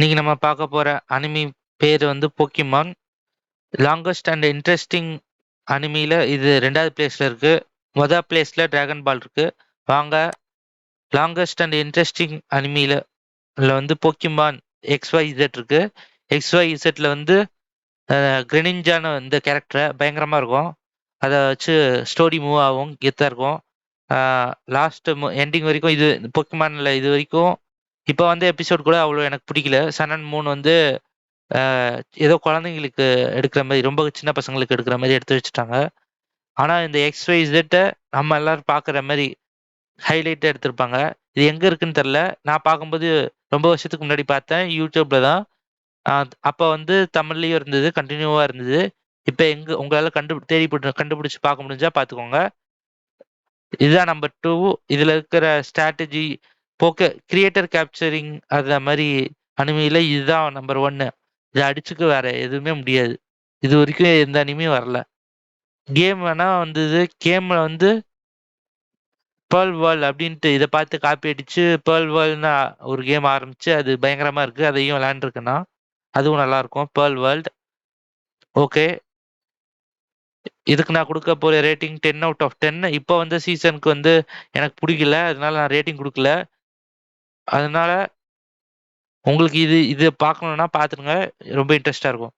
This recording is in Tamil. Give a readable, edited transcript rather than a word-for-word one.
இன்னைக்கு நம்ம பார்க்க போற அனிமி பேர் வந்து போக்கிமான். லாங்கஸ்ட் அண்ட் இன்ட்ரெஸ்டிங் அனிமில இது 2வது பிளேஸ்ல இருக்கு. பிளேஸ்ல டிராகன் பால் இருக்கு. வாங்க, லாங்கஸ்ட் அண்ட் இன்ட்ரெஸ்டிங் அனிமில வந்து போக்கிமான் XYZ இருக்கு. XYZல வந்து கிரெனிஞ்சான இந்த கேரக்டர் பயங்கரமா இருக்கும். அதை வச்சு ஸ்டோரி மூவ் ஆகும், கெத்தா இருக்கும். லாஸ்ட் எண்டிங் வரைக்கும் இது போக்கிமான்ல இது வரைக்கும் இப்போ வந்து எபிசோட் கூட அவ்வளோ எனக்கு பிடிக்கல. சன் அண்ட் மூன் வந்து ஏதோ குழந்தைங்களுக்கு எடுக்கிற மாதிரி, ரொம்ப சின்ன பசங்களுக்கு எடுக்கிற மாதிரி எடுத்து வச்சுட்டாங்க. ஆனா இந்த XYZ நம்ம எல்லாரும் பாக்குற மாதிரி ஹைலைட் எடுத்திருப்பாங்க. இது எங்க இருக்குன்னு தெரியல. நான் பார்க்கும்போது ரொம்ப வருஷத்துக்கு முன்னாடி பார்த்தேன், யூடியூப்ல தான். அப்ப வந்து தமிழ்லயும் இருந்தது, கண்டினியூவா இருந்தது. இப்ப எங்க உங்களால கண்டுபிடிச்சு பார்க்க முடிஞ்சா பார்த்துக்கோங்க. இதுதான் நம்பர் 2. இதுல இருக்கிற ஸ்ட்ராட்டஜி கிரியேட்டர் கேப்சரிங் அந்த மாதிரி அனிமையில இதுதான் நம்பர் 1. இதை அடிச்சுக்க வேற எதுவுமே முடியாது. இது வரைக்கும் எந்த அனிமையும் வரல. கேம் வேணா வந்தது. கேம்ல வந்து பேர்ல் வேர்ல்ட் அப்படின்ட்டு இதை பார்த்து காப்பி அடிச்சு பேர்ல் வேர்ல்ட்னு ஒரு கேம் ஆரம்பிச்சு அது பயங்கரமா இருக்கு. அதையும் விளையாண்டுருக்குன்னா அதுவும் நல்லா இருக்கும். Pearl world okay. இதுக்கு நான் கொடுக்க போற ரேட்டிங் 10/10. இப்போ வந்து சீசனுக்கு வந்து எனக்கு பிடிக்கல, அதனால நான் ரேட்டிங் கொடுக்கல. அதனால உங்களுக்கு இது இது பார்க்கணும்னா பார்த்துருங்க, ரொம்ப இன்ட்ரெஸ்டா இருக்கும்.